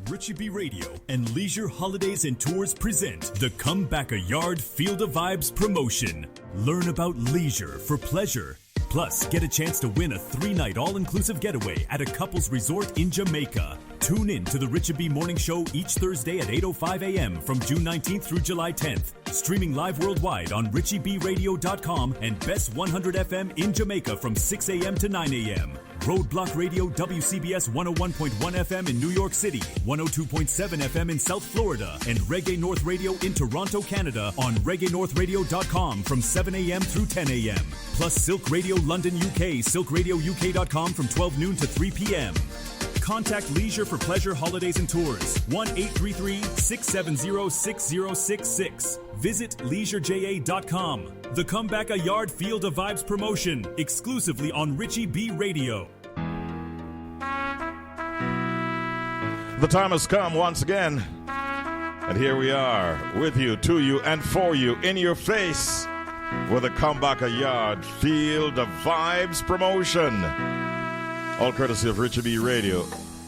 Richie B Radio and Leisure Holidays and Tours present the Come Back a Yard Field of Vibes promotion. Learn about leisure for pleasure. Plus, get a chance to win a 3-night all-inclusive getaway at a couple's resort in Jamaica. Tune in to the Richie B Morning Show each Thursday at 8:05 a.m. from June 19th through July 10th. Streaming live worldwide on RichieBRadio.com and Best 100 FM in Jamaica from 6 a.m. to 9 a.m. Roadblock Radio WCBS 101.1 FM in New York City, 102.7 FM in South Florida, and Reggae North Radio in Toronto, Canada on ReggaeNorthRadio.com from 7 a.m. through 10 a.m. Plus Silk Radio London UK, SilkRadioUK.com from 12 noon to 3 p.m. Contact Leisure for Pleasure Holidays and Tours, 1-833-670-6066. Visit leisureja.com. The Come Back a Yard Field of Vibes promotion, exclusively on Richie B Radio. The time has come once again, and here we are, with you, to you, and for you, in your face, with the Come Back a Yard Field of Vibes promotion. All courtesy of Richie B Radio,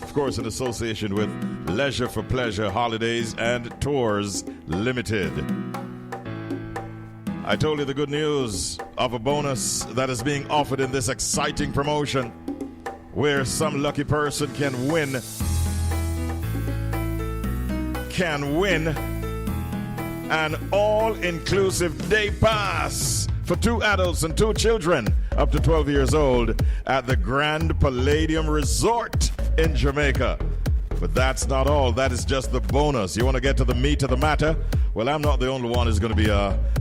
of course in association with Leisure for Pleasure Holidays and Tours Limited. I told you the good news of a bonus that is being offered in this exciting promotion, where some lucky person can win an all-inclusive day pass for 2 adults and 2 children up to 12 years old at the Grand Palladium Resort in Jamaica. But that's not all. That is just the bonus. You want to get to the meat of the matter? Well, I'm not the only one who's going to be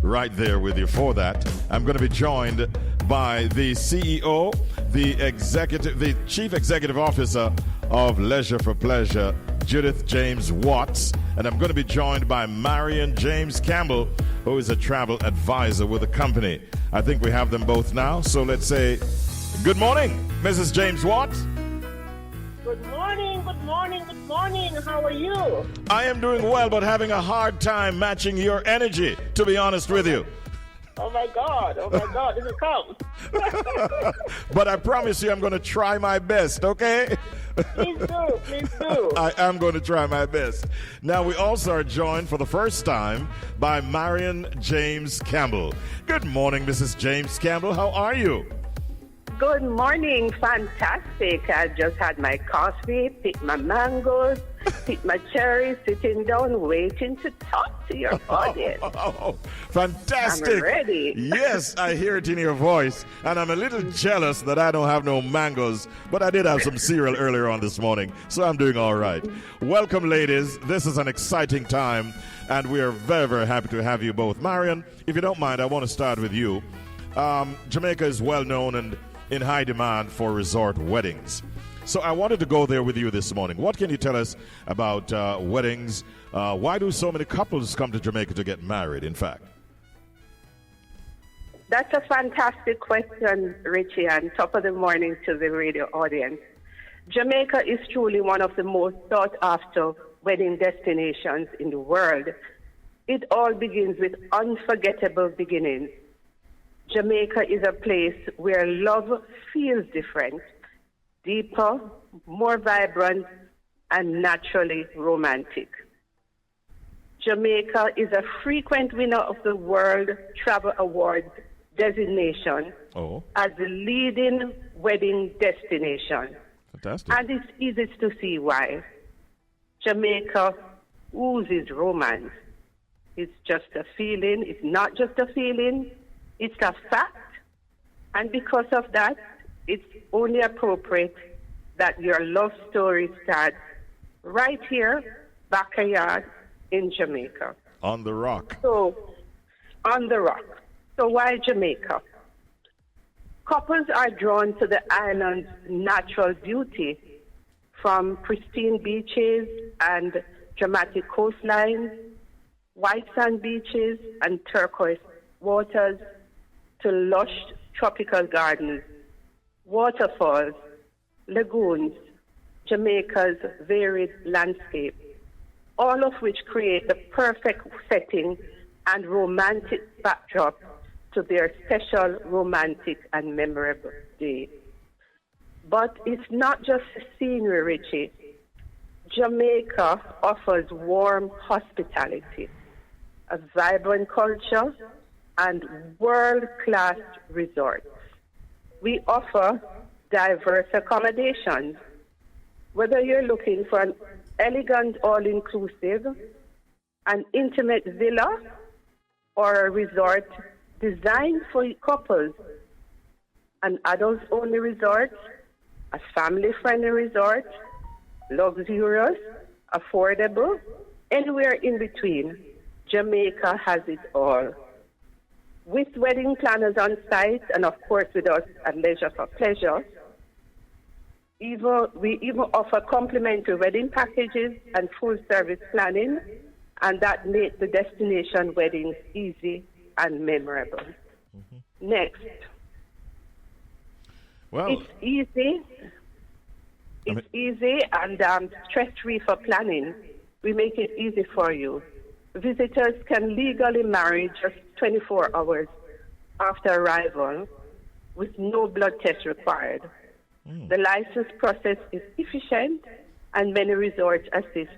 right there with you for that. I'm going to be joined by the CEO, the Chief Executive Officer of Leisure for Pleasure, Judith James Watts, and I'm going to be joined by Marion James Campbell, who is a travel advisor with the company. I think we have them both now, so let's say good morning, Mrs. James Watts. Good morning, good morning, good morning. How are you? I am doing well, but having a hard time matching your energy, to be honest with you. Oh my God, this is come. But I promise you I'm going to try my best, okay? Please do. I am going to try my best. Now, we also are joined for the first time by Marion James Campbell. Good morning, Mrs. James Campbell. How are you? Good morning, fantastic. I just had my coffee, picked my mangoes, picked my cherries, sitting down, waiting to talk to your audience. Fantastic. I'm ready. Yes, I hear it in your voice. And I'm a little jealous that I don't have no mangoes, but I did have some cereal earlier on this morning, so I'm doing all right. Welcome, ladies. This is an exciting time, and we are very, very happy to have you both. Marion, if you don't mind, I want to start with you. Jamaica is well known and in high demand for resort weddings. So I wanted to go there with you this morning. What can you tell us about weddings? Why do so many couples come to Jamaica to get married, in fact? That's a fantastic question, Richie, and top of the morning to the radio audience. Jamaica is truly one of the most sought-after wedding destinations in the world. It all begins with unforgettable beginnings. Jamaica is a place where love feels different, deeper, more vibrant, and naturally romantic. Jamaica is a frequent winner of the World Travel Awards designation as the leading wedding destination. Fantastic. And it's easy to see why. Jamaica oozes romance. It's just a feeling. It's not just a feeling. It's a fact. And because of that, it's only appropriate that your love story starts right here, backyard in Jamaica. On the rock. So, on the rock. So why Jamaica? Couples are drawn to the island's natural beauty, from pristine beaches and dramatic coastlines, white sand beaches and turquoise waters, to lush tropical gardens, waterfalls, lagoons, Jamaica's varied landscape, all of which create the perfect setting and romantic backdrop to their special, romantic, and memorable day. But it's not just the scenery, Richie. Jamaica offers warm hospitality, a vibrant culture, and world-class resorts. We offer diverse accommodations. Whether you're looking for an elegant all-inclusive, an intimate villa, or a resort designed for couples, an adults-only resort, a family-friendly resort, luxurious, affordable, anywhere in between, Jamaica has it all. With wedding planners on site, and of course with us at Leisure for Pleasure, we even offer complimentary wedding packages and full-service planning, and that makes the destination weddings easy and memorable. Next. Well, It's easy. Easy and stress-free for planning. We make it easy for you. Visitors can legally marry just 24 hours after arrival with no blood test required. The license process is efficient, and many resorts assist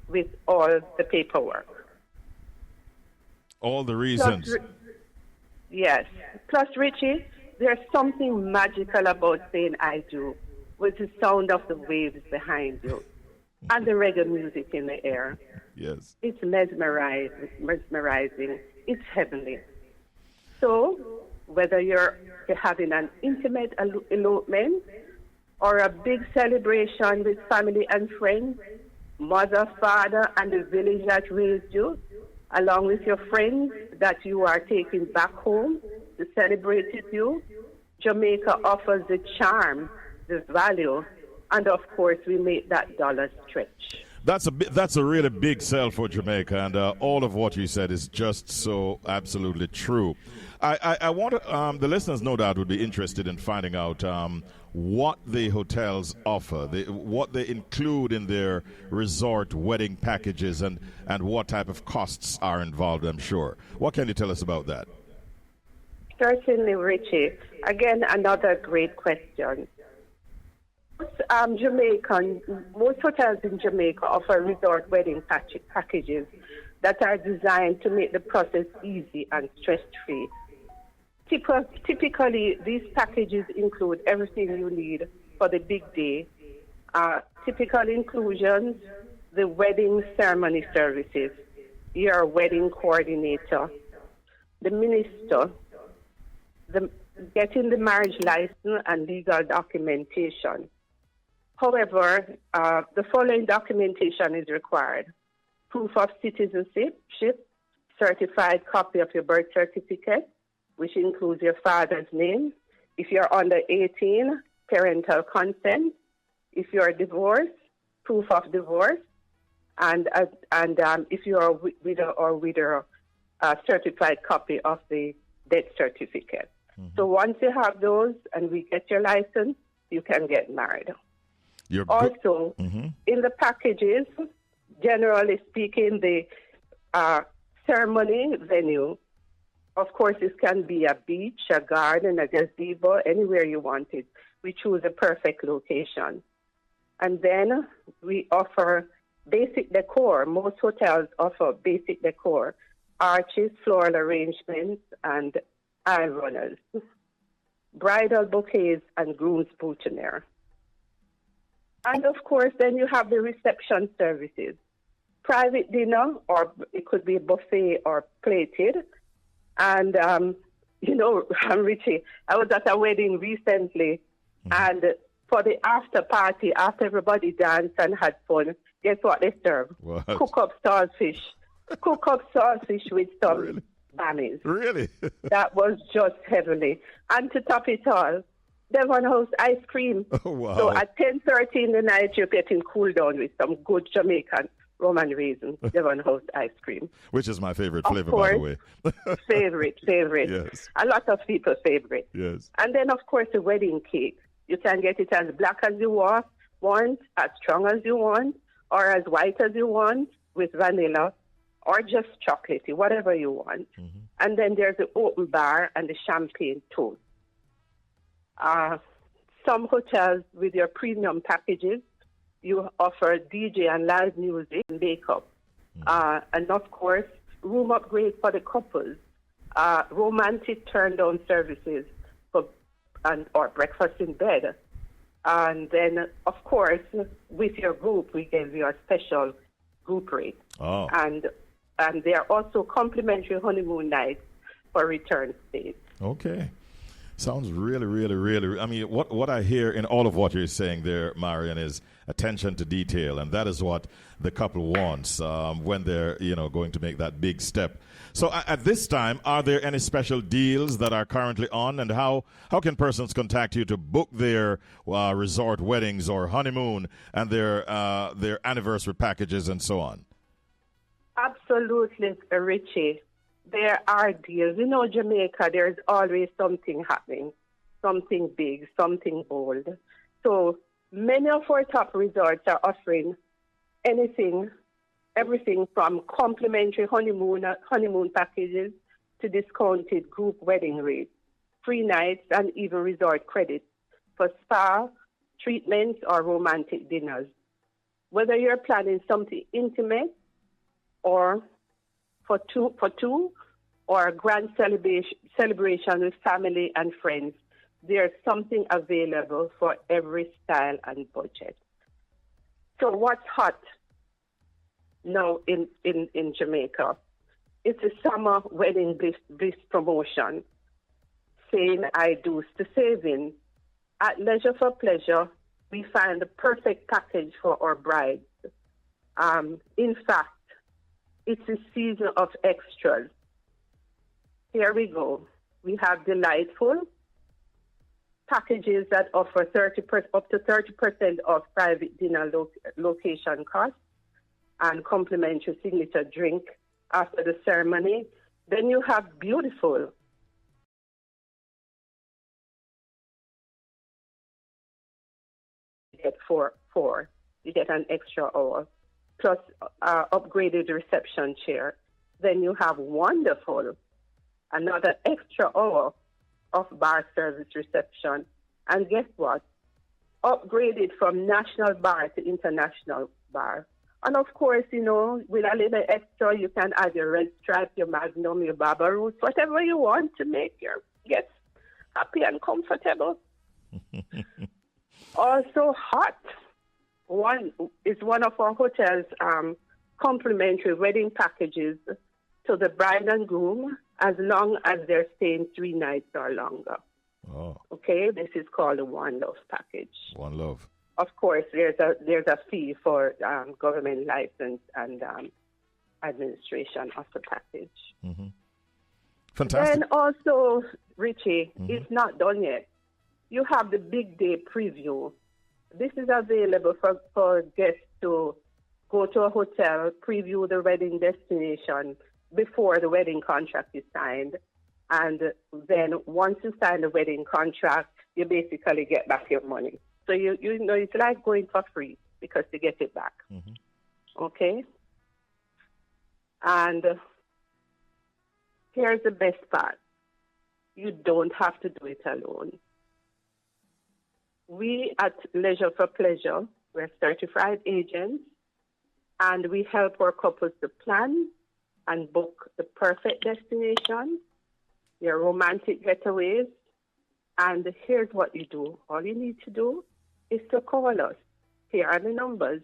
with all the paperwork. all the reasons. Yes. Plus, Richie, there's something magical about saying I do with the sound of the waves behind you and the reggae music in the air. Yes. It's mesmerizing. It's heavenly. So, whether you're having an intimate elopement or a big celebration with family and friends, mother, father, and the village that raised you, along with your friends that you are taking back home to celebrate with you, Jamaica offers the charm, the value, and of course we make that dollar stretch. That's a really big sell for Jamaica, and all of what you said is just so absolutely true. I want to, the listeners no doubt would be interested in finding out what the hotels offer, what they include in their resort wedding packages, and what type of costs are involved, I'm sure. What can you tell us about that? Certainly, Richie. Again, another great question. Most hotels in Jamaica offer resort wedding packages that are designed to make the process easy and stress-free. Typically, these packages include everything you need for the big day. Typical inclusions: the wedding ceremony services, your wedding coordinator, the minister, getting the marriage license and legal documentation. However, the following documentation is required: proof of citizenship, certified copy of your birth certificate, which includes your father's name. If you're under 18, parental consent. If you're divorced, proof of divorce. And if you're a widow or widower, a certified copy of the death certificate. Mm-hmm. So once you have those and we get your license, you can get married. Also, in the packages, generally speaking, the ceremony venue, of course, this can be a beach, a garden, a gazebo, anywhere you want it. We choose a perfect location. And then we offer basic decor. Most hotels offer basic decor: arches, floral arrangements, and aisle runners, bridal bouquets, and groom's boutonniere. And of course, then you have the reception services: private dinner, or it could be buffet or plated. And, Richie, I was at a wedding recently, and for the after party, after everybody danced and had fun, guess what they serve? What? Cook up saltfish with some bammies. Really? That was just heavenly. And to top it all, Devon House ice cream. Oh, wow. So at 10:30 in the night, you're getting cooled down with some good Jamaican Roman raisins, Devon House ice cream. Which is my favorite flavor, by the way. favorite. Yes. A lot of people favorite. Yes. And then, of course, the wedding cake. You can get it as black as you want, as strong as you want, or as white as you want, with vanilla, or just chocolatey, whatever you want. Mm-hmm. And then there's the open bar and the champagne toast. Some hotels with your premium packages, You offer DJ and live music and makeup. And of course, room upgrade for the couples, romantic turn-down services or breakfast in bed. And then, of course, with your group, we give you a special group rate. Oh. And there are also complimentary honeymoon nights for return stays. Okay. Sounds really, really, really. I mean, what I hear in all of what you're saying there, Marion, is attention to detail, and that is what the couple wants when they're, going to make that big step. So, at this time, are there any special deals that are currently on, and how can persons contact you to book their resort weddings or honeymoon and their anniversary packages and so on? Absolutely, Richie. There are deals. Jamaica, there's always something happening, something big, something bold. So many of our top resorts are offering everything from complimentary honeymoon packages to discounted group wedding rates, free nights, and even resort credits for spa, treatments, or romantic dinners. Whether you're planning something intimate or for two, or a grand celebration with family and friends, there's something available for every style and budget. So what's hot now in Jamaica? It's a summer wedding bliss promotion, saying I do to saving. At Leisure for Pleasure, we find the perfect package for our brides. In fact, it's a season of extras. Here we go. We have delightful packages that offer up to 30% off private dinner location costs and complimentary signature drink after the ceremony. Then you have beautiful you get four. You get an extra hour plus upgraded reception chair. Then you have wonderful, another extra hour of bar service reception. And guess what? Upgraded from national bar to international bar. And of course, with a little extra, you can add your red stripe, your magnum, your barbaroos, whatever you want to make your guests happy and comfortable. Also hot. One of our hotel's complimentary wedding packages to the bride and groom as long as they're staying 3 nights or longer. Oh. Okay, this is called a One Love package. One Love. Of course, there's a fee for government license and administration of the package. Mm-hmm. Fantastic. And also, Richie, it's not done yet. You have the big day preview. This is available for guests to go to a hotel, preview the wedding destination before the wedding contract is signed. And then once you sign the wedding contract, you basically get back your money. So, it's like going for free because you get it back. Mm-hmm. Okay? And here's the best part. You don't have to do it alone. We at Leisure for Pleasure, we're certified agents, and we help our couples to plan and book the perfect destination, your romantic getaways. And here's what you do. All you need to do is to call us. Here are the numbers.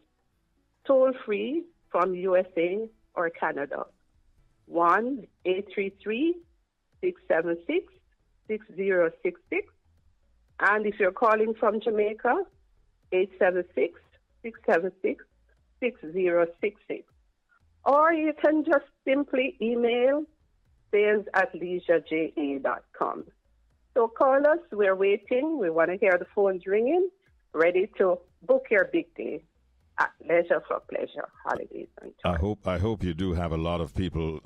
Toll free from USA or Canada. 1-833-676-6066. And if you're calling from Jamaica, 876-676-6066. Or you can just simply email sales@leisureja.com. So call us. We're waiting. We want to hear the phones ringing, ready to book your big day at Leisure for Pleasure Holidays and Tours. I hope you do have a lot of people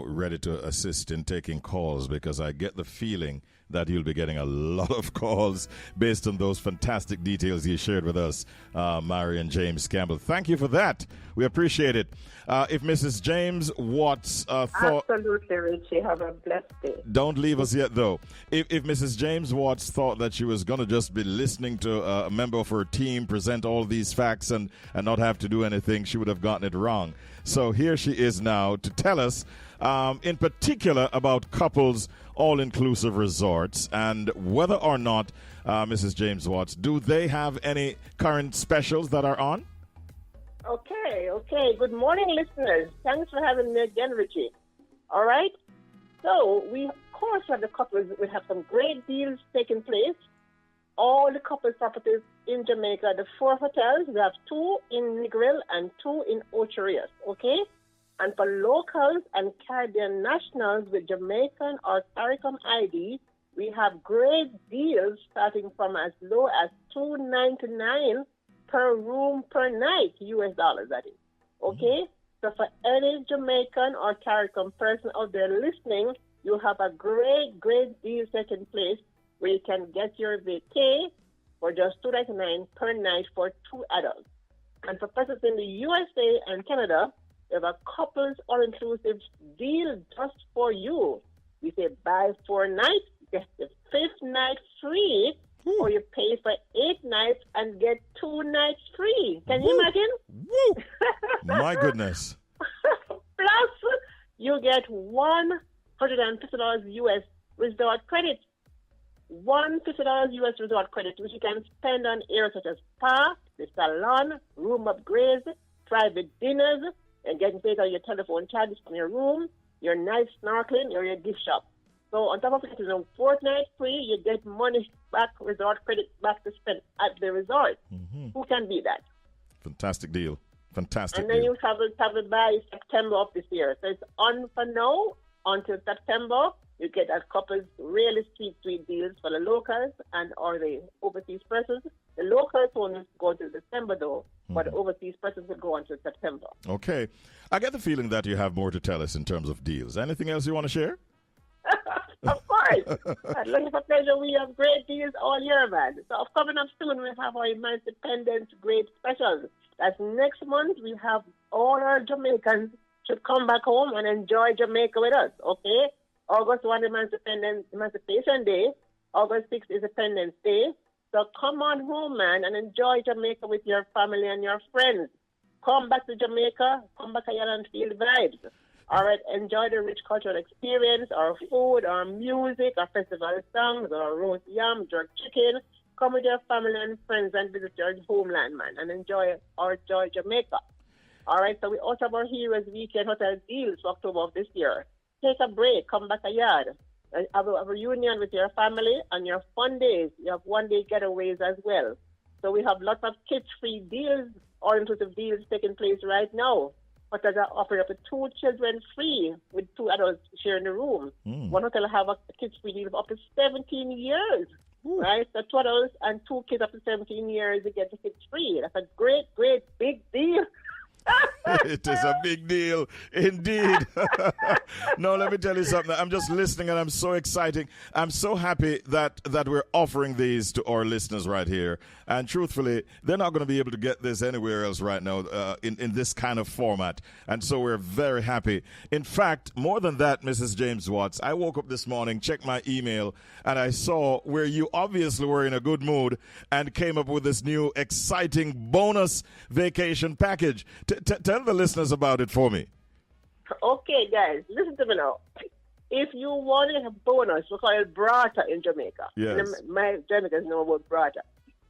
ready to assist in taking calls, because I get the feeling that you'll be getting a lot of calls based on those fantastic details you shared with us, Marion James Campbell. Thank you for that. We appreciate it. If Mrs. James Watts thought... Absolutely, Richie. Have a blessed day. Don't leave us yet, though. If Mrs. James Watts thought that she was going to just be listening to a member of her team present all these facts and not have to do anything, she would have gotten it wrong. So here she is now to tell us, in particular, about couples all-inclusive resorts and whether or not, Mrs. James Watts, do they have any current specials that are on? Okay. Good morning, listeners. Thanks for having me again, Richie. All right. So we, of course, have the couples. We have some great deals taking place. All the couples properties in Jamaica, the 4 hotels, we have 2 in Negril and 2 in Ocho Rios, okay? And for locals and Caribbean nationals with Jamaican or CARICOM ID, we have great deals starting from as low as $299 per room per night, US dollars, that is. Okay? So for any Jamaican or CARICOM person out there listening, you have a great deal taking place where you can get your vacay for just $299 per night for 2 adults. And for persons in the USA and Canada, we have a couples all-inclusive deal just for you. We say buy 4 nights, get the 5th night free, or you pay for 8 nights and get 2 nights free. Can you imagine? Woo! My goodness. Plus, you get $150 US resort credit. $150 US resort credit, which you can spend on areas such as spa, the salon, room upgrades, private dinners, and getting paid on your telephone charges from your room, your night snorkeling, or your gift shop. So on top of it, a fortnight free, you get money back, resort credit back to spend at the resort. Mm-hmm. Who can beat that? Fantastic deal. Fantastic And then deal. you travel by September of this year. So it's on for now until September. You get a couple really sweet deals for the locals and or the overseas persons. The locals won't go until December though, but the overseas persons will go until September. Okay. I get the feeling that you have more to tell us in terms of deals. Anything else you want to share? Of course. At Lunch for Pleasure, we have great deals all year, man. So coming up soon, we have our Independence Great Specials. That's next month. We have all our Jamaicans should come back home and enjoy Jamaica with us, okay? August 1 Emancipation Day. August 6 is Independence Day. So come on home, man, and enjoy Jamaica with your family and your friends. Come back to Jamaica. Come back here and feel the vibes. All right, enjoy the rich cultural experience, our food, our music, our festival songs, our roast yam, jerk chicken. Come with your family and friends and visit your homeland, man, and enjoy Jamaica. All right, so we also have our Heroes Weekend Hotel deals for October of this year. Take a break, come back a yard. Have a reunion with your family and your fun days. You have one-day getaways as well. So we have lots of kids-free deals, all-inclusive deals taking place right now. Hotels are offering up to 2 children free with 2 adults sharing the room. One hotel have a kids-free deal of up to 17 years. Right? So 2 adults and 2 kids up to 17 years, you get the kids free. That's a great big deal. It is a big deal indeed. No, let me tell you something. I'm just listening and I'm so excited. I'm so happy that we're offering these to our listeners right here. And truthfully, they're not going to be able to get this anywhere else right now in this kind of format. And so we're very happy. In fact, more than that, Mrs. James Watts, I woke up this morning, checked my email, and I saw where you obviously were in a good mood and came up with this new exciting bonus vacation package. Tell the listeners about it for me. Okay, guys, listen to me now. If you wanted a bonus, we call it Brata in Jamaica. Yes. My Jamaicans know about Brata.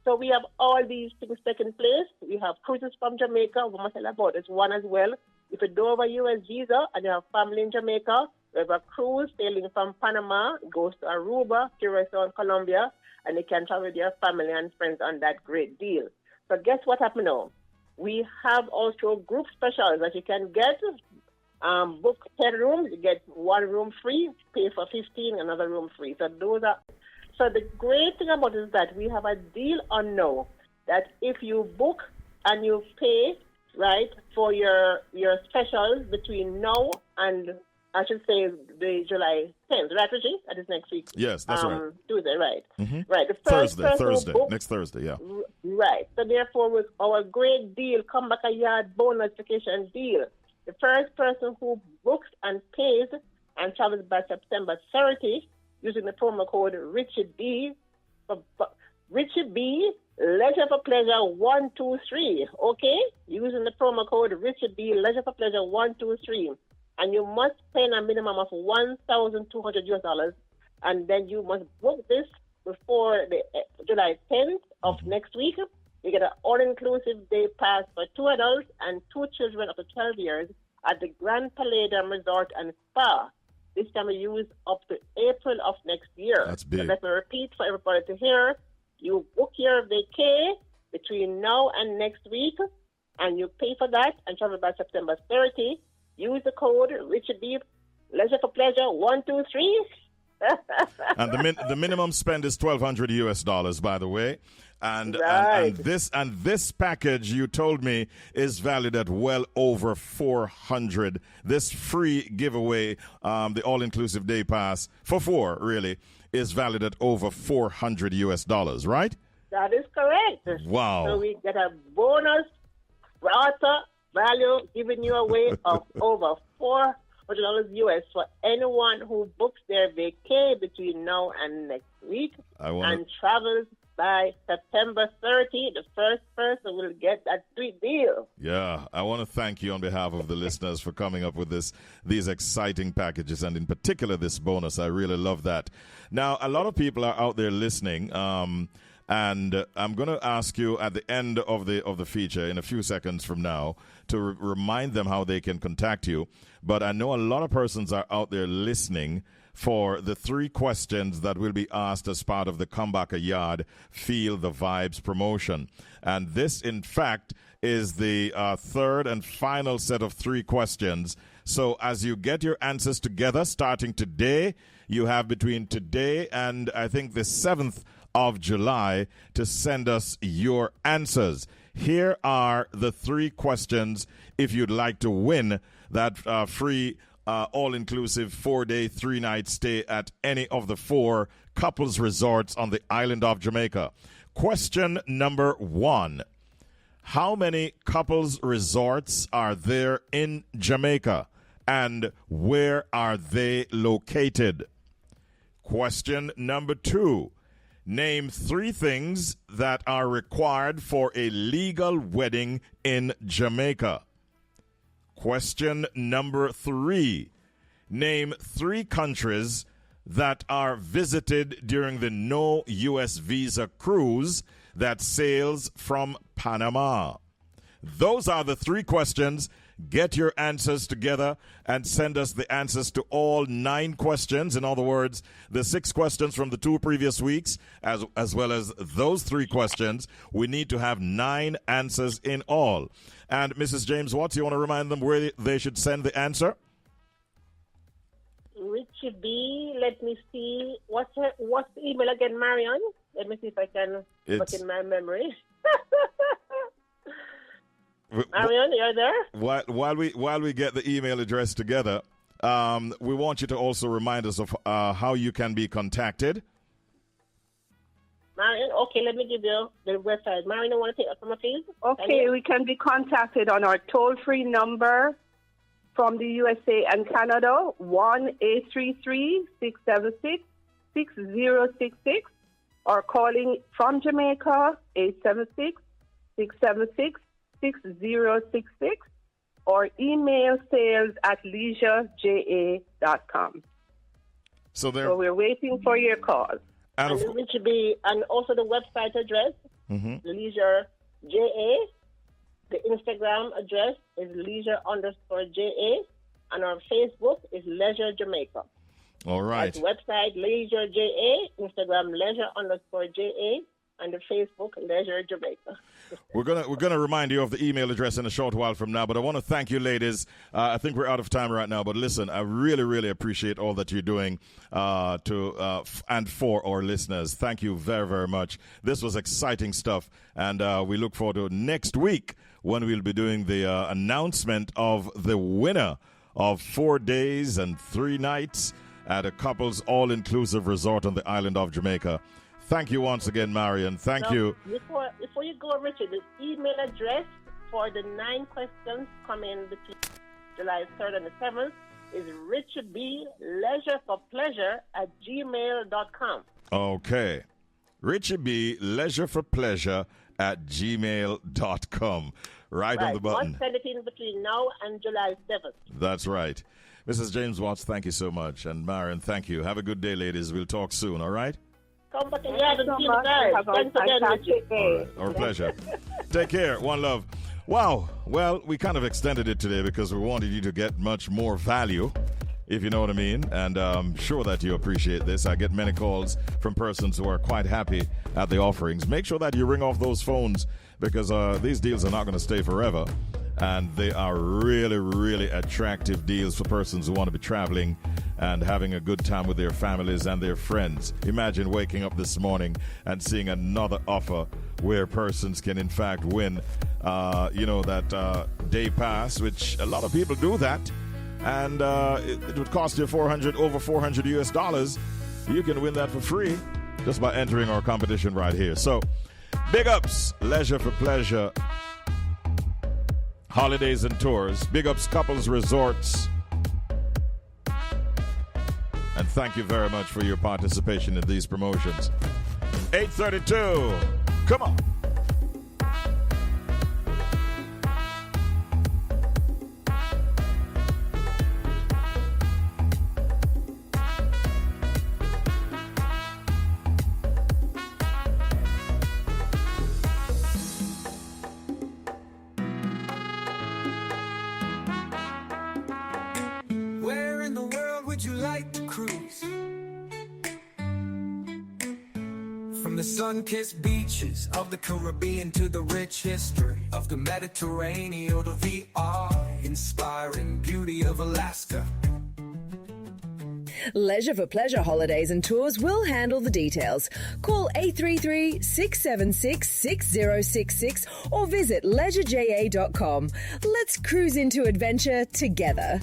So we have all these things taking place. We have cruises from Jamaica. We must tell about this one as well. If you don't have a U.S. visa and you have family in Jamaica, we have a cruise sailing from Panama, goes to Aruba, Curacao, and Colombia, and you can travel with your family and friends on that great deal. So guess what happened now? We have also group specials that you can get. Book 10 rooms, you get 1 room free, pay for 15, another room free. So the great thing about it is that we have a deal on now that if you book and you pay, right, for your specials between now and I should say the July 10th, right, Richie? That is next week. Yes, that's right. Tuesday, right. Mm-hmm. Right. The first Thursday. Next Thursday, yeah. Right. So therefore, with our great deal, come back a yard bonus vacation deal, the first person who books and pays and travels by September 30 using the promo code Richie B. Richie B. Leisure for Pleasure 123. Okay, using the promo code Richie B. Leisure for Pleasure 123. And you must pay a minimum of $1,200, and then you must book this before the July 10th of next week. You get an all-inclusive day pass for 2 adults and 2 children up to 12 years at the Grand Palladium Resort and Spa. This can be used up to April of next year. That's big. So let me repeat for everybody to hear. You book your vacay between now and next week, and you pay for that and travel by September 30. Use the code Richard B. Leisure for Pleasure 123. And the minimum spend is $1,200 US, by the way. And, right. and this package, you told me, is valued at well over $400. This free giveaway, the all-inclusive day pass for 4, really, is valued at over $400 US, right? That is correct. Wow. So we get a bonus rata value giving you away of over $400 US for anyone who books their vacay between now and next week and travels by September 30. The first person will get that sweet deal. Yeah, I want to thank you on behalf of the listeners for coming up with these exciting packages, and in particular this bonus. I really love that. Now, a lot of people are out there listening, and I'm going to ask you at the end of the feature in a few seconds from now to remind them how they can contact you. But I know a lot of persons are out there listening for the 3 questions that will be asked as part of the Come Back a Yard Feel the Vibes promotion. And this, in fact, is the third and final set of 3 questions. So as you get your answers together, starting today, you have between today and I think the 7th of July to send us your answers. Here are the 3 questions if you'd like to win that free all-inclusive 4-day, 3-night stay at any of the 4 couples resorts on the island of Jamaica. Question number 1. How many couples resorts are there in Jamaica, and where are they located? Question number 2. Name 3 things that are required for a legal wedding in Jamaica. Question number 3. Name 3 countries that are visited during the no U.S. visa cruise that sails from Panama. Those are the 3 questions. Get your answers together and send us the answers to all 9 questions. In other words, the 6 questions from the 2 previous weeks, as well as those 3 questions. We need to have 9 answers in all. And Mrs. James Watts, you want to remind them where they should send the answer? Richie B, let me see. What's the email again, Marion? Let me see if I can look in my memory. Marion, you're there? While we get the email address together, we want you to also remind us of how you can be contacted. Marion, okay, let me give you the website. Marion, you want to take it from a please? Okay, we can be contacted on our toll-free number from the USA and Canada, 1-833-676-6066, or calling from Jamaica, 876-676-6066, or email sales@leisureja.com. So we're waiting for your call. And Richie B, and also the website address, Leisure JA. The Instagram address is leisure_JA, and our Facebook is Leisure Jamaica. All right. That's website Leisure JA, Instagram Leisure_JA, and the Facebook Leisure Jamaica. We're gonna remind you of the email address in a short while from now, but I want to thank you, ladies. I think we're out of time right now, but listen, I really, really appreciate all that you're doing and for our listeners. Thank you very, very much. This was exciting stuff, and we look forward to next week when we'll be doing the announcement of the winner of 4 days and 3 nights at a couple's all-inclusive resort on the island of Jamaica. Thank you once again, Marion. Thank you. Before you go, Richie, the email address for the 9 questions coming between July 3rd and the 7th is richieBleisureforpleasure@gmail.com. Okay. richieBleisureforpleasure@gmail.com. Right on the button. Must send it in between now and July 7th. That's right. Mrs. James Watts, thank you so much. And Marion, thank you. Have a good day, ladies. We'll talk soon, all right? Come back in yard and see the guys. Thanks again, Richie. All right. Our pleasure. Take care. One love. Wow. Well, we kind of extended it today because we wanted you to get much more value, if you know what I mean. And I'm sure that you appreciate this. I get many calls from persons who are quite happy at the offerings. Make sure that you ring off those phones because these deals are not going to stay forever. And they are really, really attractive deals for persons who want to be traveling and having a good time with their families and their friends. Imagine waking up this morning and seeing another offer where persons can, in fact, win, that day pass, which a lot of people do that. And it would cost you over $400 US. You can win that for free just by entering our competition right here. So, big ups, Leisure for Pleasure, Holidays and Tours. Big ups, Couples Resorts. And thank you very much for your participation in these promotions. 8:32. Come on. From the sun-kissed beaches of the Caribbean to the rich history of the Mediterranean to the awe-inspiring beauty of Alaska. Leisure for Pleasure Holidays and Tours will handle the details. Call 833-676-6066 or visit leisureja.com. Let's cruise into adventure together.